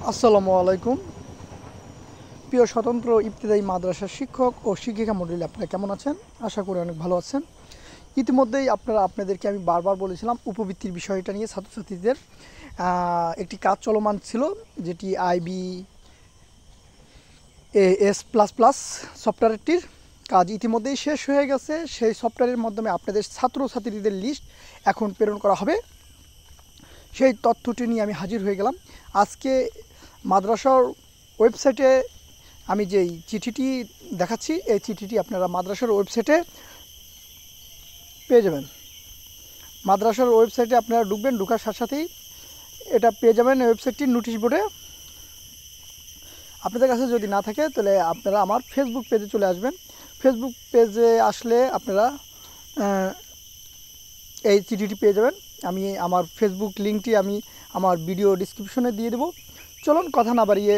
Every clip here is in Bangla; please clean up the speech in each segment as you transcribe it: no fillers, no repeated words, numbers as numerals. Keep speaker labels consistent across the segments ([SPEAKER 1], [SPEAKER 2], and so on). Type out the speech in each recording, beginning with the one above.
[SPEAKER 1] আসসালামু আলাইকুম। প্রিয় স্বতন্ত্র ইবতেদায়ী মাদ্রাসার শিক্ষক ও শিক্ষিকা মণ্ডলী, আপনারা কেমন আছেন? আশা করি অনেক ভালো আছেন। ইতিমধ্যেই আপনাদেরকে আমি বারবার বলেছিলাম উপবৃত্তির বিষয়টা নিয়ে ছাত্রছাত্রীদের একটি কাজ চলমান ছিল, যেটি IBAS++ সফটওয়্যারটির কাজ ইতিমধ্যেই শেষ হয়ে গেছে। সেই সফটওয়্যারের মাধ্যমে আপনাদের ছাত্রছাত্রীদের লিস্ট এখন প্রেরণ করা হবে। সেই তথ্যটি নিয়ে আমি হাজির হয়ে গেলাম আজকে। মাদ্রাসার ওয়েবসাইটে আমি যেই চিঠিটি দেখাচ্ছি, এই চিঠিটি আপনারা মাদ্রাসার ওয়েবসাইটে পেয়ে যাবেন। মাদ্রাসার ওয়েবসাইটে আপনারা ঢুকবেন, ঢোকার সাথে সাথেই এটা পেয়ে যাবেন। ওয়েবসাইটটির নোটিশ বোর্ডে আপনাদের কাছে যদি না থাকে তাহলে আপনারা আমার ফেসবুক পেজে চলে আসবেন। ফেসবুক পেজে আসলে আপনারা এই চিঠিটি পেয়ে যাবেন। আমি আমার ফেসবুক লিঙ্কটি আমি আমার ভিডিও ডিসক্রিপশনে দিয়ে দেব। চলুন কথা না বাড়িয়ে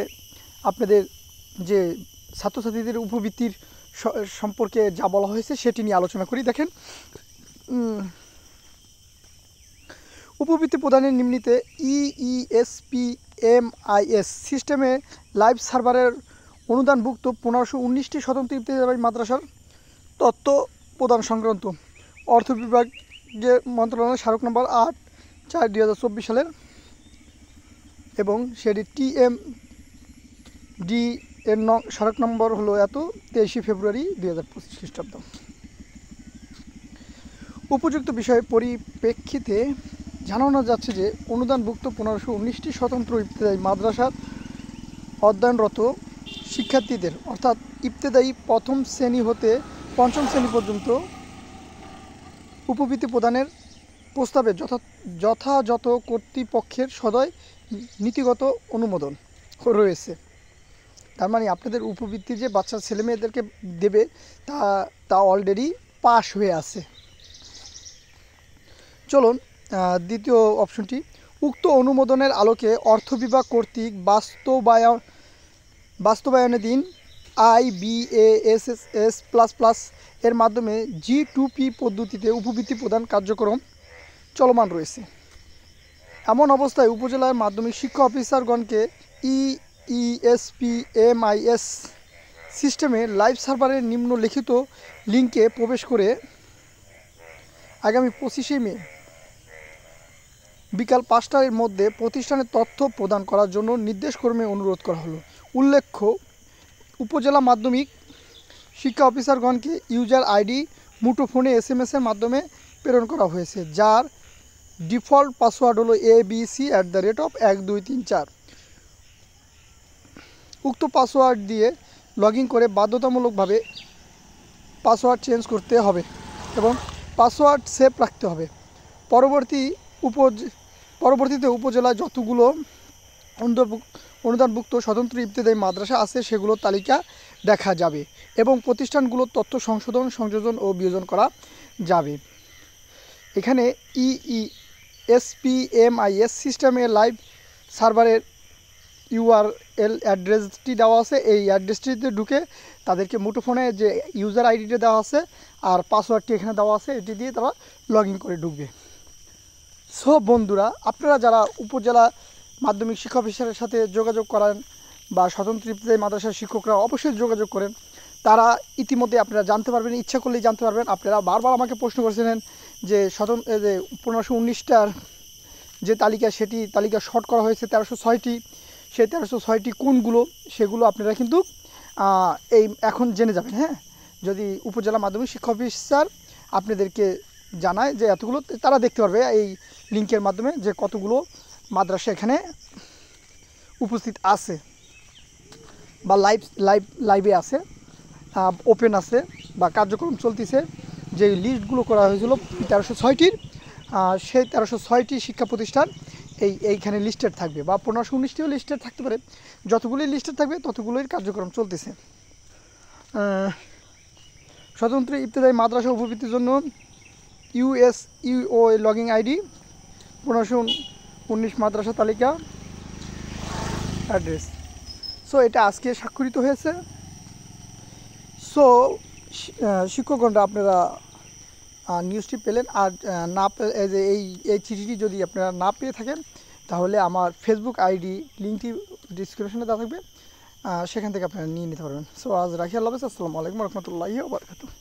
[SPEAKER 1] আপনাদের যে ছাত্রছাত্রীদের উপবৃত্তির সম্পর্কে যা বলা হয়েছে সেটি নিয়ে আলোচনা করি। দেখেন, উপবৃত্তি প্রদানের নিম্নিতে EESPMIS সিস্টেমে লাইভ সার্ভারের অনুদানভুক্ত 1519টি স্বতন্ত্র ইবতেদায়ী মাদ্রাসার তথ্য প্রদান সংক্রান্ত অর্থ বিভাগের মন্ত্রণালয়ের স্মারক নম্বর 8/4/2024 সালের এবং সেটি TMD এর স্মারক নম্বর হলো 23 ফেব্রুয়ারি 2025 খ্রিস্টাব্দ। উপযুক্ত বিষয়ের পরিপ্রেক্ষিতে জানানো যাচ্ছে যে অনুদানভুক্ত 1519টি স্বতন্ত্র ইবতেদায়ী মাদ্রাসার অধ্যয়নরত শিক্ষার্থীদের অর্থাৎ ইবতেদায়ী প্রথম শ্রেণী হতে পঞ্চম শ্রেণী পর্যন্ত উপবৃত্তি প্রদানের প্রস্তাবে যথাযথ কর্তৃপক্ষের সদয় নীতিগত অনুমোদন রয়েছে। তার মানে আপনাদের উপবৃত্তি যে বাচ্চা ছেলেমেয়েদেরকে দেবে তা অলরেডি পাস হয়ে আছে। চলুন দ্বিতীয় অপশনটি, উক্ত অনুমোদনের আলোকে অর্থ বিভাগ কর্তৃক বাস্তবায়নাধীন IBAS++ এর মাধ্যমে G2P পদ্ধতিতে উপবৃত্তি প্রদান কার্যক্রম চলমান রয়েছে। এমন অবস্থায় উপজেলার মাধ্যমিক শিক্ষা অফিসারগণকে EESPMIS সিস্টেমে লাইভ সার্ভারের নিম্নলিখিত লিঙ্কে প্রবেশ করে আগামী 25শে মে বিকাল 5টার মধ্যে প্রতিষ্ঠানের তথ্য প্রদান করার জন্য নির্দেশক্রমে অনুরোধ করা হলো। উল্লেখ্য, উপজেলা মাধ্যমিক শিক্ষা অফিসারগণকে ইউজার আইডি মুঠোফোনে SMS-এর মাধ্যমে প্রেরণ করা হয়েছে, যার ডিফল্ট পাসওয়ার্ড হলো ABC@1234। উক্ত পাসওয়ার্ড দিয়ে লগ ইন করে বাধ্যতামূলকভাবে পাসওয়ার্ড চেঞ্জ করতে হবে এবং পাসওয়ার্ড সেভ রাখতে হবে। পরবর্তীতে উপজেলায় যতগুলো অনুদানভুক্ত স্বতন্ত্র ইবতেদায়ী মাদ্রাসা আছে সেগুলোর তালিকা দেখা যাবে এবং প্রতিষ্ঠানগুলোর তথ্য সংযোজন ও বিয়োজন করা যাবে। এখানে EESPMIS সিস্টেমে লাইভ সার্ভারের URL অ্যাড্রেসটি দেওয়া আছে। এই অ্যাড্রেসটিতে ঢুকে তাদেরকে মুঠোফোনে যে ইউজার আইডিটা দেওয়া আছে আর পাসওয়ার্ডটি এখানে দেওয়া আছে, এটি দিয়ে তারা লগ ইন করে ঢুকবে। সো বন্ধুরা, আপনারা যারা উপজেলা মাধ্যমিক শিক্ষা অফিসারের সাথে যোগাযোগ করেন বা স্বতন্ত্র ইবতেদায়ী মাদ্রাসার শিক্ষকরা অবশ্যই যোগাযোগ করেন, তারা ইতিমধ্যে আপনারা জানতে পারবেন, ইচ্ছা করলেই জানতে পারবেন। আপনারা বারবার আমাকে প্রশ্ন করেছিলেন যে 1519টার যে তালিকা, সেটি তালিকা শর্ট করা হয়েছে 1306টি। সেই 1306টি কোনগুলো সেগুলো আপনারা কিন্তু এখন জেনে যাবেন। হ্যাঁ, যদি উপজেলা মাধ্যমিক শিক্ষা অফিসার আপনাদেরকে জানায় যে এতগুলো, তারা দেখতে পারবে এই লিঙ্কের মাধ্যমে যে কতগুলো মাদ্রাসা এখানে উপস্থিত আছে বা লাইভে আছে, ওপেন আছে বা কার্যক্রম চলতেছে। যে লিস্টগুলো করা হয়েছিল 1306টির, সেই 1306টি শিক্ষা প্রতিষ্ঠান এইখানে লিস্টেড থাকবে বা 1519টিও লিস্টেড থাকতে পারে। যতগুলোই লিস্টেড থাকবে ততগুলোই কার্যক্রম চলতেছে। স্বতন্ত্র ইবতেদায়ী মাদ্রাসা উপবৃত্তির জন্য USEO লগইন আইডি 1519 মাদ্রাসা তালিকা অ্যাড্রেস। সো এটা আজকে স্বাক্ষরিত হয়েছে। সো শিক্ষকগণরা আপনারা নিউজটি পেলেন। আর না এই চিঠিটি যদি আপনারা না পেয়ে থাকেন তাহলে আমার ফেসবুক আইডি লিঙ্কটি ডিসক্রিপশনে দেওয়া থাকবে, সেখান থেকে আপনারা নিয়ে নিতে পারবেন। সো আজ রাখি, আল্লাহ হাফেজ, আসসালামু আলাইকুম রহমতুল্লাহি ওয়া বারাকাতুহু।